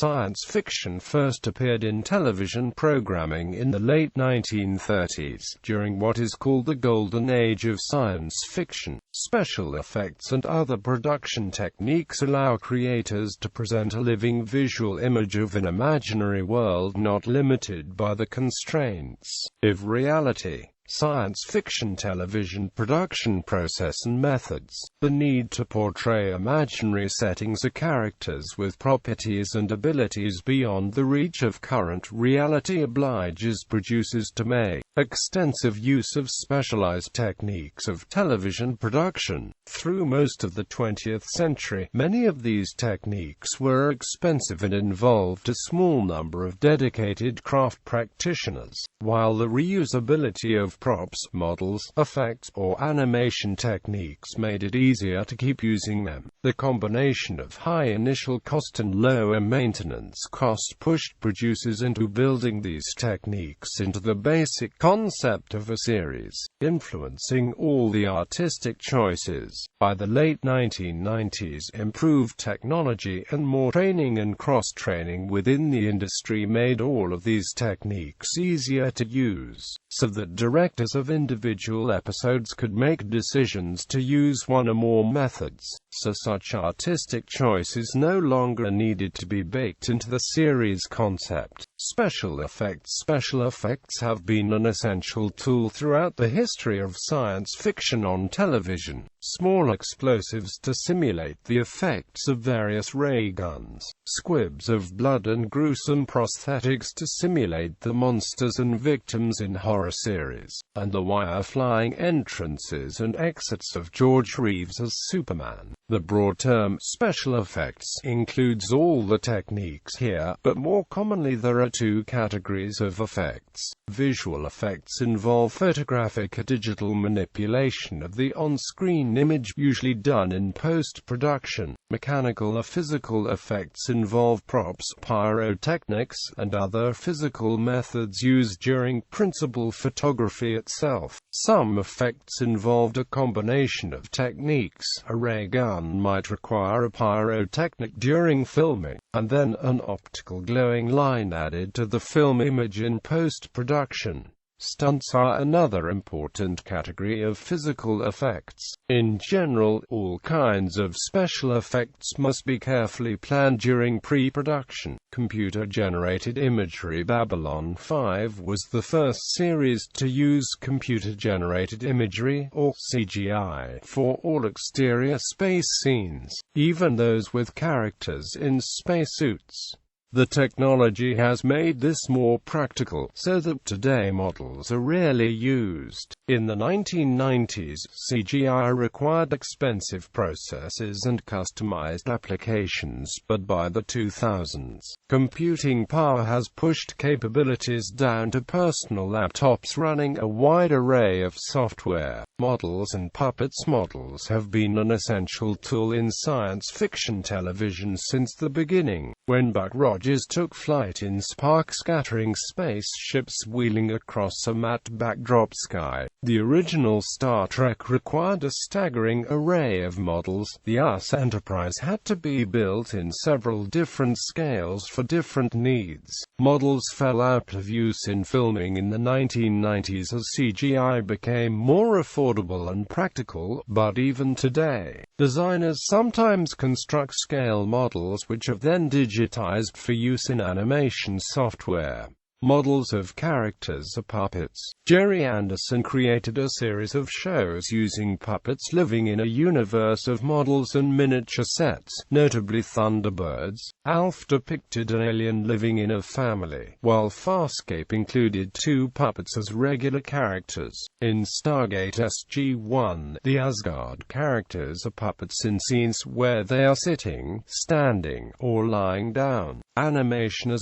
Science fiction first appeared in television programming in the late 1930s, during what is called the Golden Age of science fiction. Special effects and other production techniques allow creators to present a living visual image of an imaginary world not limited by the constraints of reality. Science fiction television production process and methods. The need to portray imaginary settings or characters with properties and abilities beyond the reach of current reality obliges producers to make extensive use of specialized techniques of television production. Through most of the 20th century, many of these techniques were expensive and involved a small number of dedicated craft practitioners, while the reusability of props, models, effects, or animation techniques made it easier to keep using them. The combination of high initial cost and lower maintenance cost pushed producers into building these techniques into the basic concept of a series, influencing all the artistic choices. By the late 1990s, improved technology and more training and cross-training within the industry made all of these techniques easier to use, so that directors of individual episodes could make decisions to use one or more methods, so such artistic choices no longer needed to be baked into the series concept. Special effects have been an essential tool throughout the history of science fiction on television. Small explosives to simulate the effects of various ray guns, squibs of blood and gruesome prosthetics to simulate the monsters and victims in horror series, and the wire-flying entrances and exits of George Reeves as Superman. The broad term special effects includes all the techniques here, but more commonly there are two categories of effects. Visual effects involve photographic or digital manipulation of the on-screen image, usually done in post-production. Mechanical or physical effects involve props, pyrotechnics, and other physical methods used during principal photography itself. Some effects involved a combination of techniques. A ray gun might require a pyrotechnic during filming, and then an optical glowing line added to the film image in post-production. Stunts are another important category of physical effects. In general, all kinds of special effects must be carefully planned during pre-production. Computer-generated imagery. Babylon 5 was the first series to use computer-generated imagery, or CGI, for all exterior space scenes, even those with characters in spacesuits. The technology has made this more practical, so that today models are rarely used. In the 1990s, CGI required expensive processes and customized applications, but by the 2000s, computing power has pushed capabilities down to personal laptops running a wide array of software. Models and puppets. Models have been an essential tool in science fiction television since the beginning, when Buck Rogers took flight in spark-scattering spaceships wheeling across a matte backdrop sky. The original Star Trek required a staggering array of models. The US Enterprise had to be built in several different scales for different needs. Models fell out of use in filming in the 1990s as CGI became more affordable and practical, but even today, designers sometimes construct scale models which are then digitized for use in animation software. Models of characters are puppets. Jerry Anderson created a series of shows using puppets living in a universe of models and miniature sets. Notably Thunderbirds, Alf depicted an alien living in a family, while Farscape included two puppets as regular characters. In Stargate SG-1, the Asgard characters are puppets in scenes where they are sitting, standing, or lying down. Animation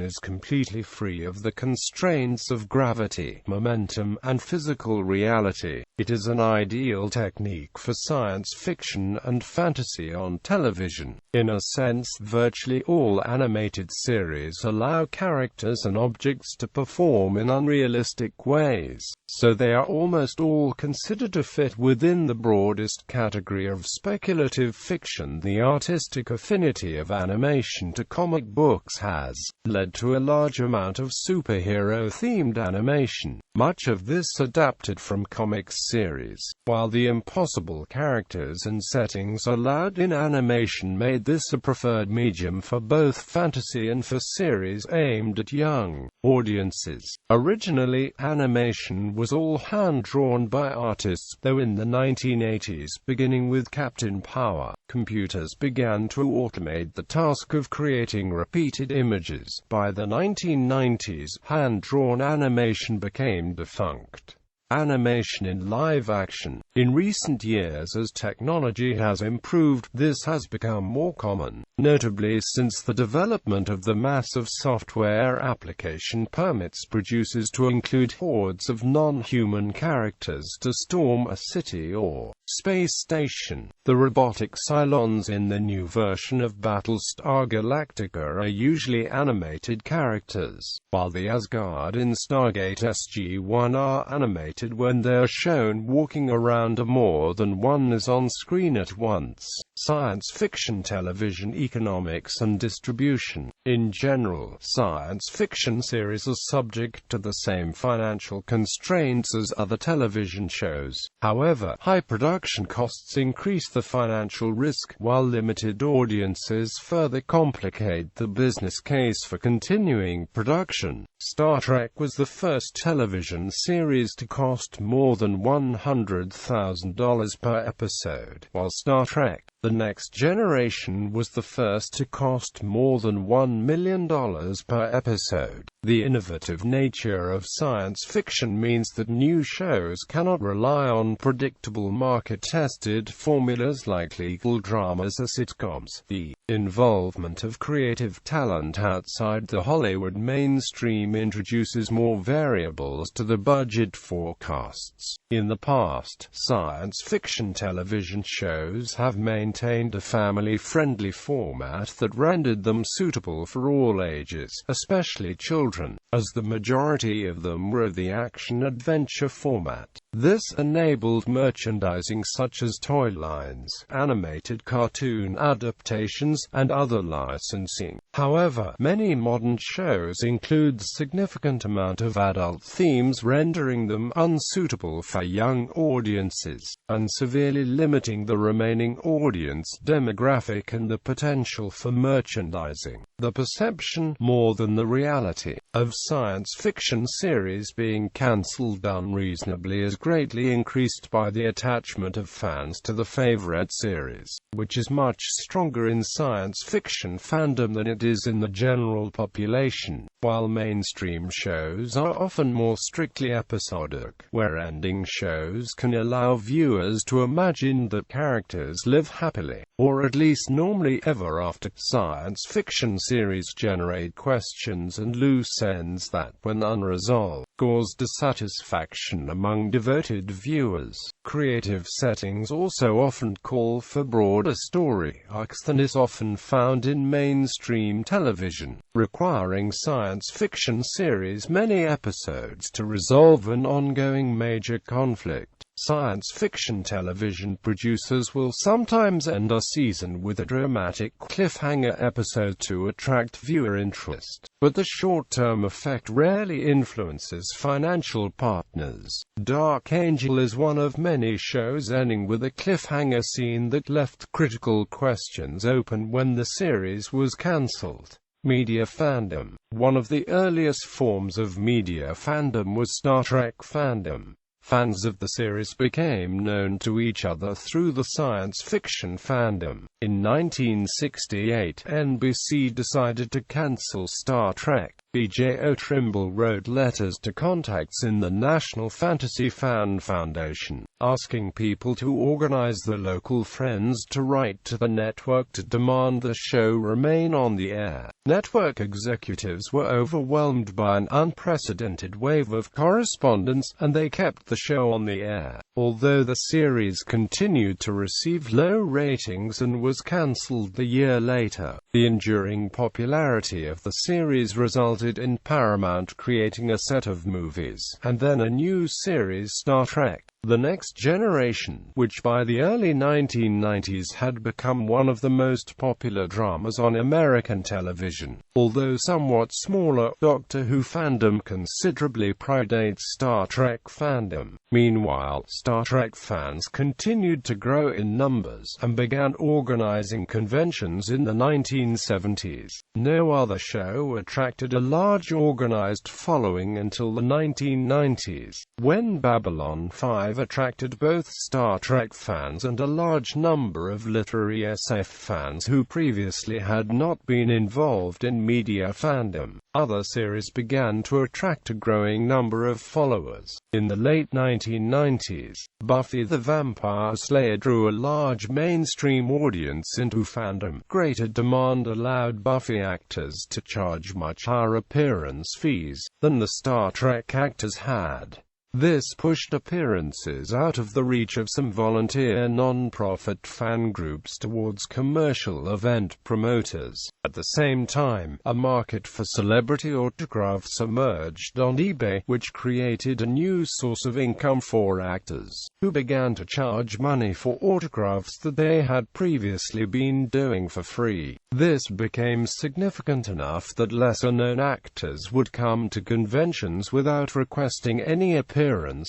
is completely free of the constraints of gravity, momentum, and physical reality. It is an ideal technique for science fiction and fantasy on television. In a sense, virtually all animated series allow characters and objects to perform in unrealistic ways, so they are almost all considered to fit within the broadest category of speculative fiction. The artistic affinity of animation to comic books has led to a large amount of superhero-themed animation, much of this adapted from comics series, while the impossible characters and settings allowed in animation made this a preferred medium for both fantasy and for series aimed at young audiences. Originally, animation was all hand-drawn by artists, though in the 1980s, beginning with Captain Power, computers began to automate the task of creating repeated images. By the 1990s, hand-drawn animation became defunct. Animation in live action. In recent years, as technology has improved, this has become more common, notably since the development of the massive software application permits producers to include hordes of non-human characters to storm a city or space station. The robotic Cylons in the new version of Battlestar Galactica are usually animated characters, while the Asgard in Stargate SG-1 are animated when they are shown walking around, or more than one is on screen at once. Science fiction television economics and distribution. In general, science fiction series are subject to the same financial constraints as other television shows. However, high production costs increase the financial risk, while limited audiences further complicate the business case for continuing production. Star Trek was the first television series to cost more than $100,000 per episode, while Star Trek: The Next Generation was the first to cost more than $1 million per episode. The innovative nature of science fiction means that new shows cannot rely on predictable market-tested formulas like legal dramas or sitcoms. The involvement of creative talent outside the Hollywood mainstream introduces more variables to the budget forecasts. In the past, science fiction television shows have maintained a family-friendly format that rendered them suitable for all ages, especially children, as the majority of them were of the action-adventure format. This enabled merchandising such as toy lines, animated cartoon adaptations, and other licensing. However, many modern shows include significant amount of adult themes, rendering them unsuitable for young audiences, and severely limiting the remaining audience demographic and the potential for merchandising. The perception, more than the reality, of science fiction series being cancelled unreasonably is greatly increased by the attachment of fans to the favorite series, which is much stronger in science fiction fandom than it is in the general population. While mainstream shows are often more strictly episodic, where ending shows can allow viewers to imagine that characters live happily, or at least normally ever after, science fiction series generate questions and loose ends that, when unresolved, cause dissatisfaction among devoted viewers. Creative settings also often call for broader story arcs than is often found in mainstream television, requiring science fiction series many episodes to resolve an ongoing major conflict. Science fiction television producers will sometimes end a season with a dramatic cliffhanger episode to attract viewer interest, but the short-term effect rarely influences financial partners. Dark Angel is one of many shows ending with a cliffhanger scene that left critical questions open when the series was cancelled. Media fandom. One of the earliest forms of media fandom was Star Trek fandom. Fans of the series became known to each other through the science fiction fandom. In 1968, NBC decided to cancel Star Trek. B.J. Trimble wrote letters to contacts in the National Fantasy Fan Foundation, asking people to organize the local friends to write to the network to demand the show remain on the air. Network executives were overwhelmed by an unprecedented wave of correspondence, and they kept the show on the air, although the series continued to receive low ratings and was cancelled a year later. The enduring popularity of the series resulted in Paramount creating a set of movies, and then a new series, Star Trek: The Next Generation, which by the early 1990s had become one of the most popular dramas on American television. Although somewhat smaller, Doctor Who fandom considerably predates Star Trek fandom. Meanwhile, Star Trek fans continued to grow in numbers, and began organizing conventions in the 1970s. No other show attracted a large organized following until the 1990s, when Babylon 5 attracted both Star Trek fans and a large number of literary SF fans who previously had not been involved in media fandom. Other series began to attract a growing number of followers. In the late 1990s, Buffy the Vampire Slayer drew a large mainstream audience into fandom. Greater demand allowed Buffy actors to charge much higher appearance fees than the Star Trek actors had. This pushed appearances out of the reach of some volunteer non-profit fan groups towards commercial event promoters. At the same time, a market for celebrity autographs emerged on eBay, which created a new source of income for actors, who began to charge money for autographs that they had previously been doing for free. This became significant enough that lesser-known actors would come to conventions without requesting any appearance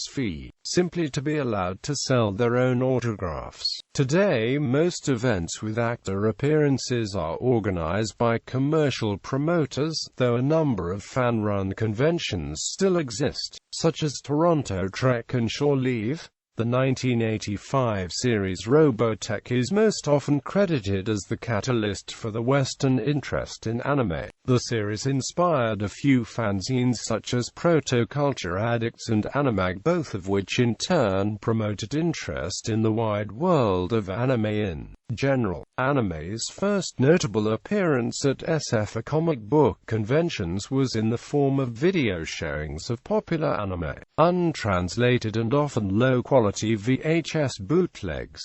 fee, simply to be allowed to sell their own autographs. Today, most events with actor appearances are organized by commercial promoters, though a number of fan-run conventions still exist, such as Toronto Trek and Shore Leave. The 1985 series Robotech is most often credited as the catalyst for the Western interest in anime. The series inspired a few fanzines such as Proto-Culture Addicts and Animag, both of which in turn promoted interest in the wide world of anime in general. Anime's first notable appearance at SF comic book conventions was in the form of video showings of popular anime, untranslated and often low-quality VHS bootlegs.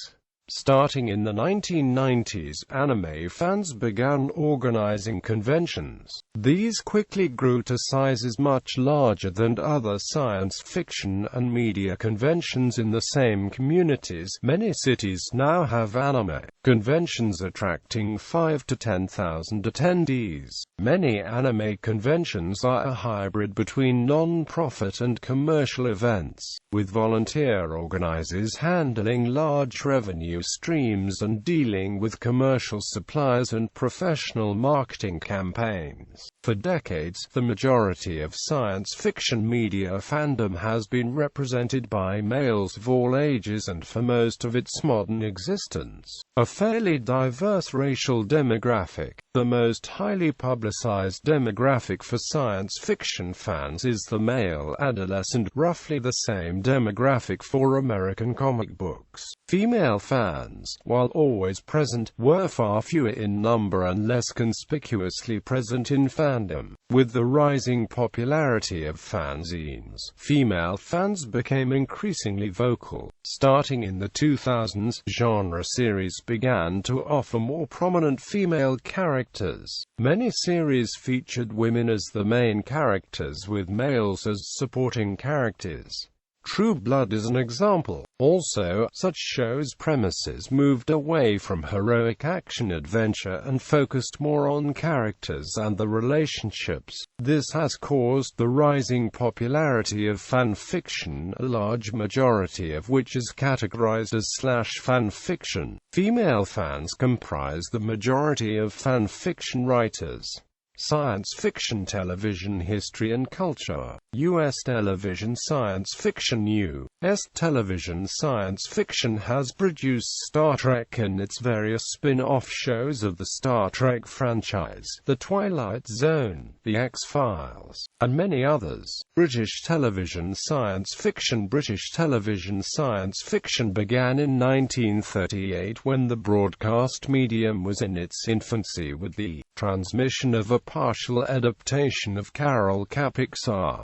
Starting in the 1990s, anime fans began organizing conventions. These quickly grew to sizes much larger than other science fiction and media conventions in the same communities. Many cities now have anime conventions attracting 5,000 to 10,000 attendees. Many anime conventions are a hybrid between non-profit and commercial events, with volunteer organizers handling large revenue streams and dealing with commercial suppliers and professional marketing campaigns. For decades, the majority of science fiction media fandom has been represented by males of all ages and for most of its modern existence, a fairly diverse racial demographic. The most highly publicized demographic for science fiction fans is the male adolescent, roughly the same demographic for American comic books. Female fans, while always present, were far fewer in number and less conspicuously present in fandom. With the rising popularity of fanzines, female fans became increasingly vocal. Starting in the 2000s, genre series began to offer more prominent female characters. Many series featured women as the main characters with males as supporting characters. True Blood is an example. Also, such shows' premises moved away from heroic action-adventure and focused more on characters and the relationships. This has caused the rising popularity of fan fiction, a large majority of which is categorized as /fan fiction. Female fans comprise the majority of fan fiction writers. Science fiction television history and culture. U.S. television science fiction. U.S. television science fiction has produced Star Trek and its various spin-off shows of the Star Trek franchise, The Twilight Zone, The X-Files, and many others. British television science fiction. British television science fiction began in 1938 when the broadcast medium was in its infancy with the transmission of a partial adaptation of Carol Capik's R.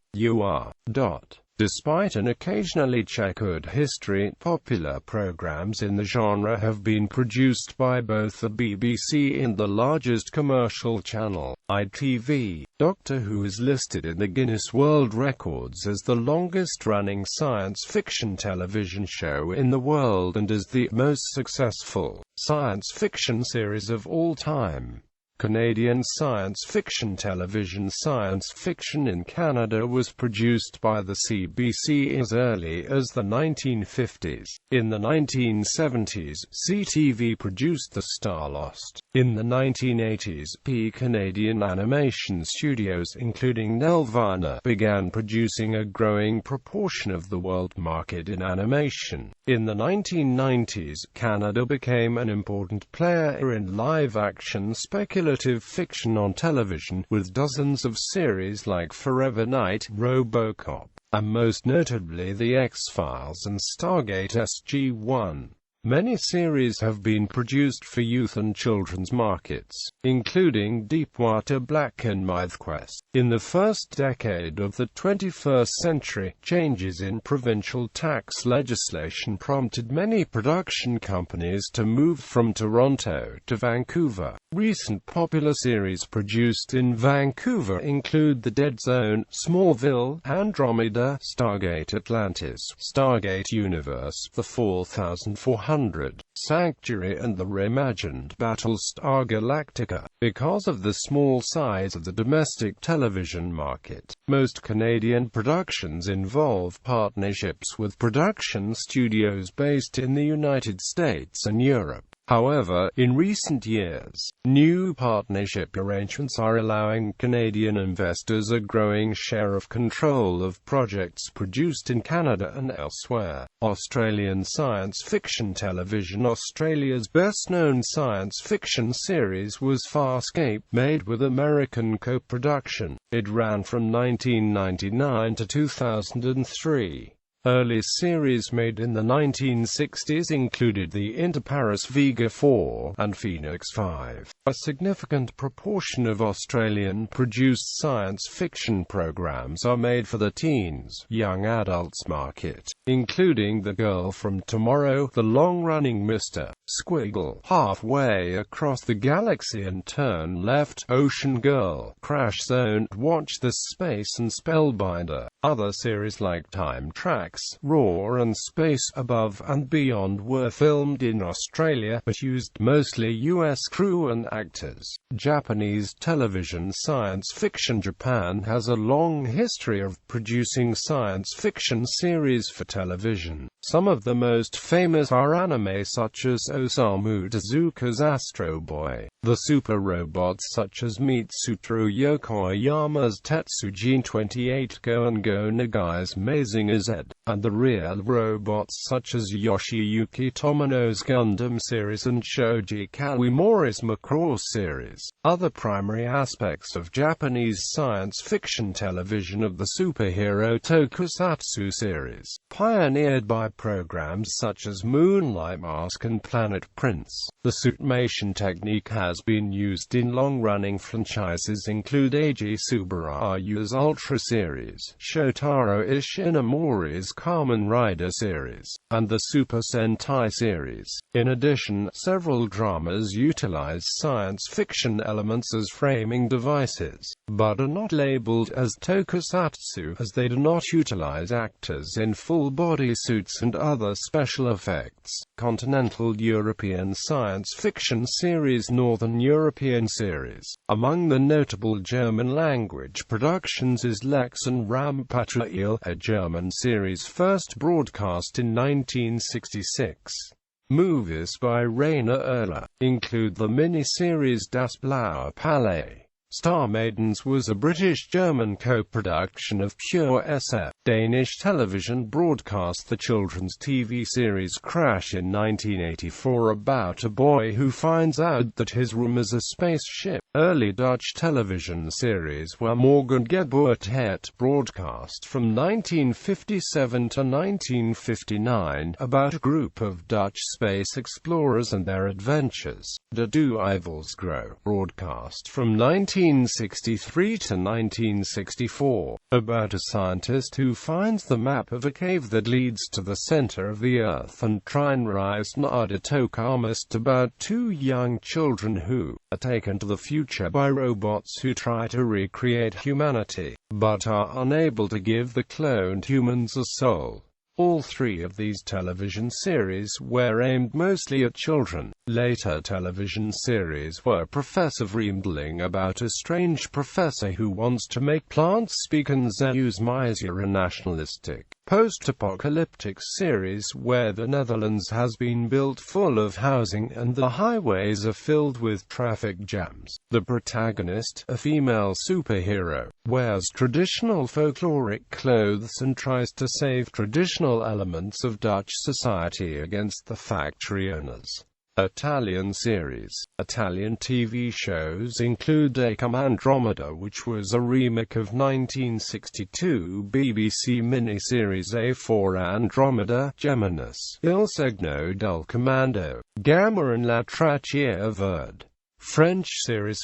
Despite an occasionally checkered history, popular programs in the genre have been produced by both the BBC and the largest commercial channel, ITV. Doctor Who is listed in the Guinness World Records as the longest-running science fiction television show in the world and as the most successful science fiction series of all time. Canadian science fiction television. Science fiction in Canada was produced by the CBC as early as the 1950s. In the 1970s, CTV produced The Starlost. In the 1980s, Canadian animation studios including Nelvana began producing a growing proportion of the world market in animation. In the 1990s, Canada became an important player in live-action speculative fiction on television, with dozens of series like Forever Knight, RoboCop, and most notably The X-Files and Stargate SG-1. Many series have been produced for youth and children's markets, including Deepwater Black and MythQuest. In the first decade of the 21st century, changes in provincial tax legislation prompted many production companies to move from Toronto to Vancouver. Recent popular series produced in Vancouver include The Dead Zone, Smallville, Andromeda, Stargate Atlantis, Stargate Universe, The 4400, Sanctuary and the reimagined Battlestar Galactica. Because of the small size of the domestic television market, most Canadian productions involve partnerships with production studios based in the United States and Europe. However, in recent years, new partnership arrangements are allowing Canadian investors a growing share of control of projects produced in Canada and elsewhere. Australian science fiction television. Australia's best-known science fiction series was Farscape, made with American co-production. It ran from 1999 to 2003. Early series made in the 1960s included the Interparis Vega 4 and Phoenix 5. A significant proportion of Australian-produced science fiction programs are made for the teens, young adults market, including The Girl from Tomorrow, the long-running Mr. Squiggle, Halfway Across the Galaxy and Turn Left, Ocean Girl, Crash Zone, Watch This Space and Spellbinder. Other series like Time Tracks, Raw and Space Above and Beyond were filmed in Australia, but used mostly US crew and actors. Japanese television. Science fiction. Japan has a long history of producing science fiction series for television. Some of the most famous are anime such as Osamu Tezuka's Astro Boy, the super robots such as Mitsutaro Yokoyama's Tetsujin 28 Go and Go Nagai's Mazinger Z, and the real robots such as Yoshiyuki Tomino's Gundam series and Shoji Kawimori's Macross series. Other primary aspects of Japanese science fiction television of the superhero tokusatsu series, pioneered by programs such as Moonlight Mask and Planet Prince. The suitmation technique has been used in long-running franchises include Eiji Tsuburayu's Ultra series, Shotaro Ishinomori's Kamen Rider series, and the Super Sentai series. In addition, several dramas utilize science fiction elements as framing devices, but are not labeled as tokusatsu as they do not utilize actors in full body suits and other special effects. Continental European science fiction series. Northern European series. Among the notable German-language productions is Lex and Rampatruel, a German series first broadcast in 1966. Movies by Rainer Erler include the miniseries Das Blaue Palais. Star Maidens was a British-German co-production of Pure SF. Danish television broadcast the children's TV series Crash in 1984 about a boy who finds out that his room is a spaceship. Early Dutch television series were Morgengeburt Het, broadcast from 1957 to 1959, about a group of Dutch space explorers and their adventures. De Duivelsgrow, broadcast from 19 1963 to 1964, about a scientist who finds the map of a cave that leads to the center of the Earth, and Trainreise Tokamist, about two young children who are taken to the future by robots who try to recreate humanity, but are unable to give the cloned humans a soul. All three of these television series were aimed mostly at children. Later television series were Professor Vreemdeling, about a strange professor who wants to make plants speak, and Zeus Miser, a nationalistic, post-apocalyptic series where the Netherlands has been built full of housing and the highways are filled with traffic jams. The protagonist, a female superhero, wears traditional folkloric clothes and tries to save traditional elements of Dutch society against the factory owners. Italian series. Italian TV shows include Acum Andromeda, which was a remake of 1962 BBC miniseries A4 Andromeda, Geminis, Il Segno del Comando, Gamma and La Traccia Verde. French series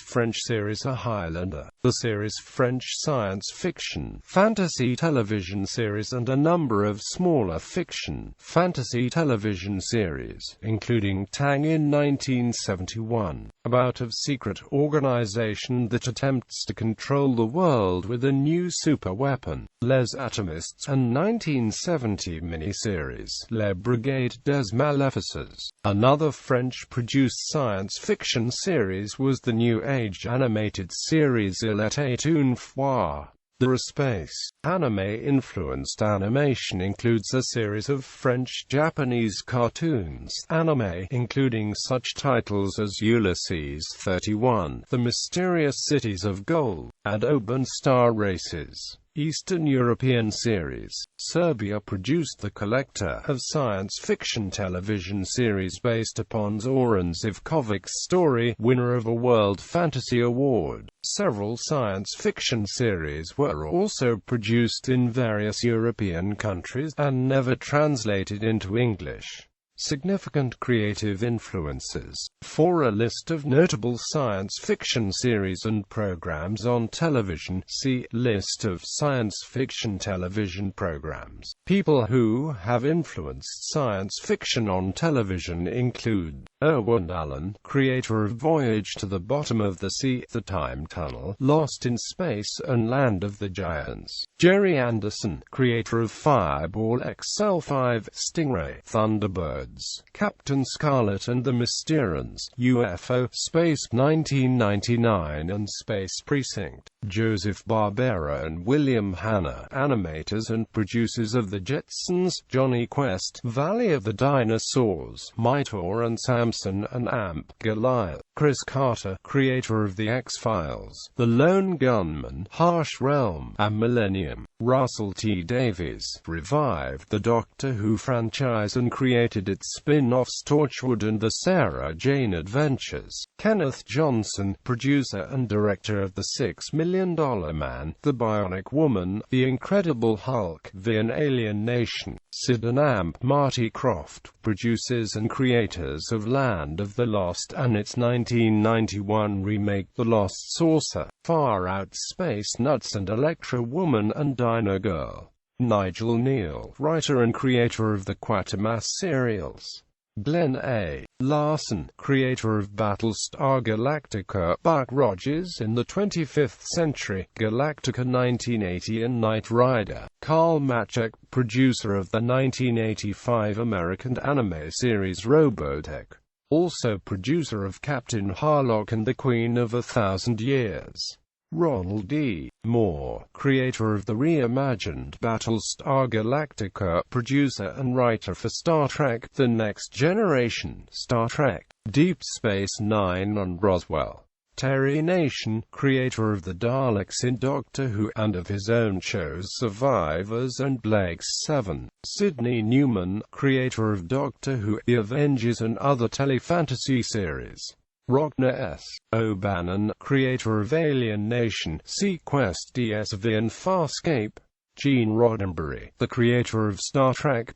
A Highlander, the series French science fiction, fantasy television series, and a number of smaller fiction, fantasy television series, including Tang in 1971, about a secret organization that attempts to control the world with a new super weapon, Les Atomists, and 1970 miniseries, Les Brigades des Maléfices. Another French-produced science fiction series was the New Age animated series Il était une fois. The space anime-influenced animation includes a series of French-Japanese cartoons anime, including such titles as Ulysses 31, The Mysterious Cities of Gold, and Oban Star Races. Eastern European series. Serbia produced The Collector, a science fiction television series based upon Zoran Živkovic's story, winner of a World Fantasy Award. Several science fiction series were also produced in various European countries, and never translated into English. Significant creative influences. For a list of notable science fiction series and programs on television, see List of science fiction television programs. People who have influenced science fiction on television include Irwin Allen, creator of Voyage to the Bottom of the Sea, The Time Tunnel, Lost in Space, and Land of the Giants. Jerry Anderson, creator of Fireball XL5, Stingray, Thunderbirds, Captain Scarlet and the Mysterians, UFO, Space 1999 and Space Precinct. Joseph Barbera and William Hanna, animators and producers of The Jetsons, Johnny Quest, Valley of the Dinosaurs, Mitor and Samson and Amp, Goliath. Chris Carter, creator of The X-Files, The Lone Gunman, Harsh Realm, and Millennium. Russell T. Davies, revived the Doctor Who franchise and created its spin-offs Torchwood and The Sarah Jane Adventures. Kenneth Johnson, producer and director of The $6 Million Man, The Bionic Woman, The Incredible Hulk, The Alien Nation. Sid and Amp. Marty Croft, producers and creators of Land of the Lost and its 1991 remake The Lost Saucer, Far Out Space Nuts and Electra Woman and Dino Girl. Nigel Neal, writer and creator of the Quatermass serials. Glenn A. Larson, creator of Battlestar Galactica, Buck Rogers in the 25th Century, Galactica 1980 and Knight Rider. Carl Machek, producer of the 1985 American anime series Robotech. Also producer of Captain Harlock and the Queen of 1,000 Years. Ronald D. Moore, creator of the reimagined Battlestar Galactica, producer and writer for Star Trek: The Next Generation, Star Trek, Deep Space Nine and Roswell. Terry Nation, creator of the Daleks in Doctor Who and of his own shows Survivors and Blake's 7. Sidney Newman, creator of Doctor Who, The Avengers and other telefantasy series. Rockner S. O'Bannon, creator of Alien Nation, Sequest DSV and Farscape. Gene Roddenberry, the creator of Star Trek,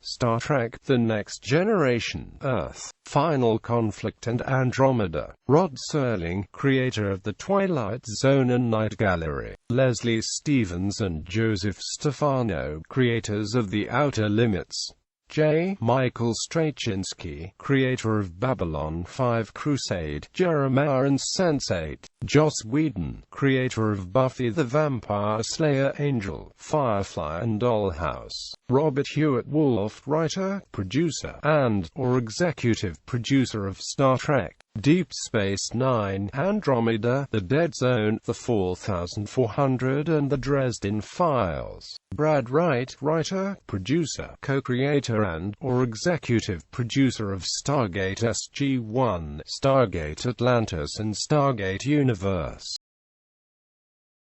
The Next Generation, Earth, Final Conflict and Andromeda. Rod Serling, creator of The Twilight Zone and Night Gallery. Leslie Stevens and Joseph Stefano, creators of The Outer Limits. J. Michael Straczynski, creator of Babylon 5 Crusade, Jeremiah and Sense8. Joss Whedon, creator of Buffy the Vampire Slayer, Angel, Firefly and Dollhouse. Robert Hewitt Wolf, writer, producer, and/or executive producer of Star Trek, Deep Space Nine, Andromeda, The Dead Zone, The 4400 and The Dresden Files. Brad Wright, writer, producer, co-creator and/or executive producer of Stargate SG-1, Stargate Atlantis and Stargate Universe.